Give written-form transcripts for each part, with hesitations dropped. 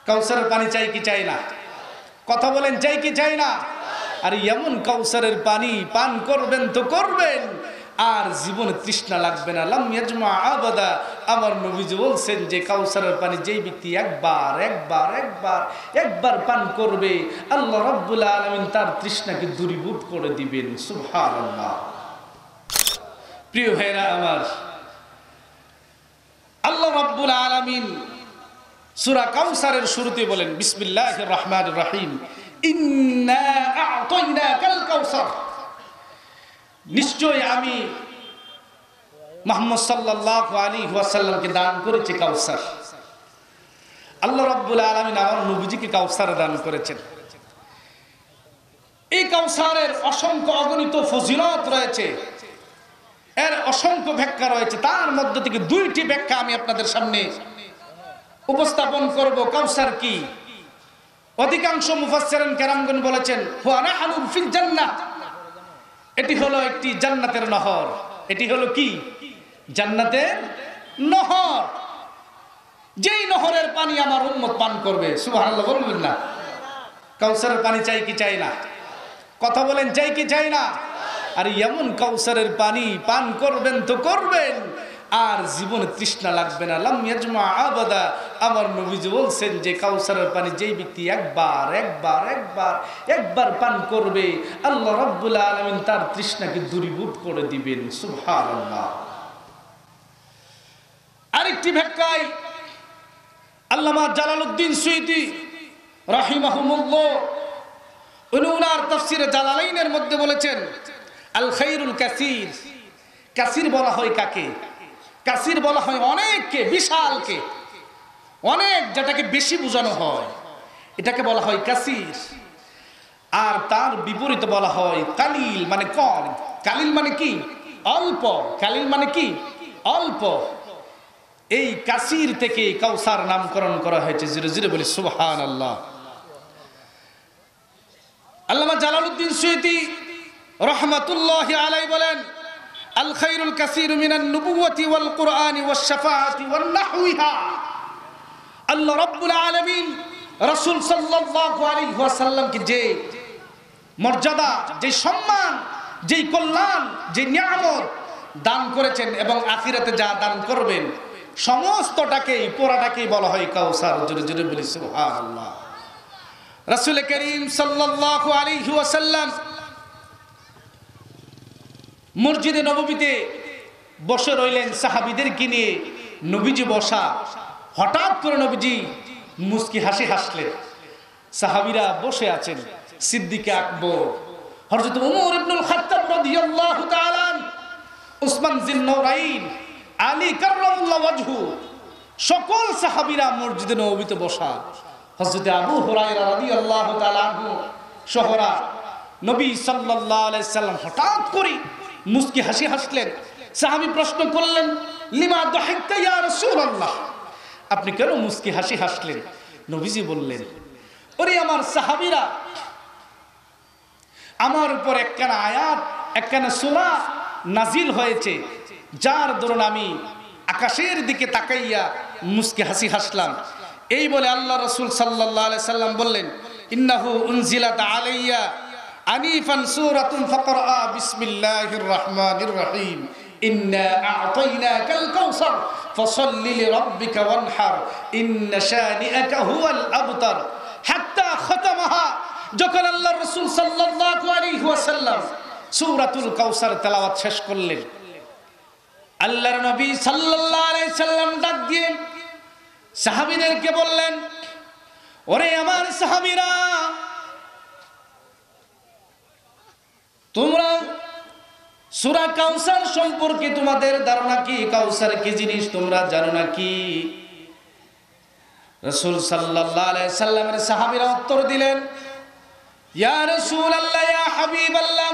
কাউসারের পানি চাই কি চাই না? কথা বলেন, চাই কি চাই না? আর এমন কাউসারের পানি পান করবেন তো করবেন, আর জীবনে তৃষ্ণা লাগবে না। লাম ইয়াজমা আবাদা। আমার নবীজি বলছেন যে কাউসারের পানি যেই ব্যক্তি একবার পান করবে, আল্লাহ রাব্বুল আলামিন তার তৃষ্ণাকে দূরীভূত করে দিবেন। সুবহানাল্লাহ। প্রিয় ভাইরা আমার, আল্লাহ রাব্বুল আলামিন সূরা কাউসারের শুরুতে বলেন বিসমিল্লাহির রহমানির রহিম, ইন্না আ'তাইনাকাল কাউসার। নিশ্চয় আমি মুহাম্মদ সাল্লাল্লাহু আলাইহি ওয়াসাল্লামকে দান করেছি কাউসার। আল্লাহ রাব্বুল আলামিন আমার নবীজিকে কাউসার দান করেছেন। এই কাউসারের অসংখ্য অগণিত ফজিলত রয়েছে, এর অসংখ্য ব্যাখ্যা রয়েছে। তার মধ্যে থেকে দুইটি ব্যাখ্যা আমি আপনাদের সামনে উপস্থাপন করব। কাউসার কি? অধিকাংশ মুফাসসিরিন কেরামগণ বলেছেন হুয়া নাহরুন ফিল জান্নাহ, এটি হলো একটি জান্নাতের নহর। এটি হলো কি? জান্নাতের নহর। যেই নহরের পানি আমার উম্মত পান করবে। সুবহানাল্লাহ বলবেন না? কাউসারের পানি চাই কি চাই না? কথা বলেন, চাই কি চাই না? আর এমন কাউসারের পানি পান করবেন তো করবেন, আর জীবনে তৃষ্ণা লাগবে না। লাম ইয়াজমা আবাদা। আমার নবীজি বলছেন যে কাউসারের পানি যেই ব্যক্তি একবার পান করবে, আল্লাহ রাব্বুল আলামিন তার তৃষ্ণাকে দূরীভূত করে দিবেন। সুবহানাল্লাহ। আরেকটি ব্যাখ্যায় আল্লামা জালালউদ্দিন সুয়ুতী রাহিমাহুমুল্লাহ উনার তাফসীরে জালালাইনের মধ্যে বলেছেন আল খায়রুল কাসীর। কাসীর বলা হয় কাকে? কাসীর বলা হয় অনেককে, বিশালকে। অনেক যেটাকে বেশি বোঝানো হয় এটাকে বলা হয় কাসীর। আর তার বিপরীতে বলা হয় কালিল, মানে কম। কালিল মানে কি? অল্প। কালিল মানে কি? অল্প। এই কাসীর থেকে কাউসার নামকরণ করা হয়েছে। জিরে জিরে বলি সুবহানাল্লাহ। আল্লামা জালালউদ্দিন সুয়ুতী রাহমাতুল্লাহি আলাইহি বলেন আল খায়রুল কাসীর মিনান নুবুওয়াতি ওয়াল কুরআনি ওয়াশ শাফাআতি ওয়ান নাহওয়িহা। আল্লাহ রাব্বুল আলামিন রাসূল সাল্লাল্লাহু আলাইহি ওয়াসাল্লামকে যে মর্যাদা, যে সম্মান, যে কল্যাণ, যে নিয়ামত দান করেছেন এবং আখিরাতে যা দান করবেন সমস্তটাকেই, পুরাটাকেই বলা হয় কাউসার। জোরে জোরে বলি সুবহানাল্লাহ। রাসূল করিম সাল্লাল্লাহু আলাইহি ওয়াসাল্লাম মসজিদে নববীতে বসে রইলেন সাহাবীদেরকে নিয়ে। নবীজি বসা, হঠাৎ করে নবীজি মুস্কি হাসি হাসলেন। সাহাবীরা বসে আছেন। সিদ্দিক আকবর, হযরত ওমর ইবনুল খাত্তাব রাদিয়াল্লাহু তাআলা, উসমান যিন্নুরাইন, আলী কাররামাল্লাহু ওয়াজহু, সকল সাহাবীরা মসজিদে নববীতে বসা। হযরত আবু হুরায়রা রাদিয়াল্লাহু তাআলা আনহু শহরা নবী সাল্লাল্লাহু আলাইহি সাল্লাম হঠাৎ করে মুস্কি হাসি হাসলেন। সাহাবী প্রশ্ন করলেন লিমা দাহিকতা ইয়া রাসূলুল্লাহ, আপনি কেন মুস্কি হাসি হাসলেন? নবীজি বললেন, ওরে আমার সাহাবীরা, আমার উপর একখানা আয়াত, একখানা সূরা নাজিল হয়েছে, যার দরুন আমি আকাশের দিকে তাকাইয়া মুস্কি হাসি হাসলাম। এই বলে আল্লাহ রাসূল সাল্লাল্লাহু আলাইহি সাল্লাম বললেন, ইন্নাহু উনজিলাত আলাইয়া আনিফান সূরাতুন ফাকরা বিসমিল্লাহির রহমানির রহিম ইন্না আ'তাইনাকাল কাউসার ফাসাল্লি লিরাব্বিকা ওয়ানহার ইন্না শানিআকা হুয়াল আবতার। হাত্তা খতমাহা। যখন আল্লাহ রাসূল সাল্লাল্লাহু আলাইহি ওয়াসাল্লাম সূরাতুল কাউসার তেলাওয়াত শেষ করলেন, আল্লাহর নবী সাল্লাল্লাহু আলাইহি সাল্লাম ডাক দিয়ে সাহাবীদেরকে বললেন, ওরে আমার সাহাবীরা, তোমরা সূরা কাউসার সম্পর্কে তোমাদের ধারণা কি? কাউসার কি জিনিস তোমরা জানো নাকি? রাসূল সাল্লাল্লাহু আলাইহি সাল্লামের সাহাবীরা উত্তর দিলেন, ইয়া রাসূলুল্লাহ, ইয়া হাবিবাল্লাহ,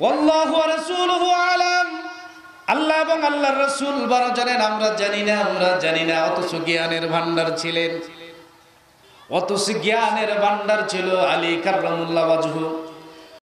ওয়াল্লাহু ওয়া রাসূলুহু আলাম। আল্লাহ এবং আল্লাহর রাসূল বড় জানেন, আমরা জানি না। অথচ জ্ঞানের ভান্ডার ছিলেন, অথচ জ্ঞানের ভান্ডার ছিল আলী কাররামাল্লাহু ওয়াজহু।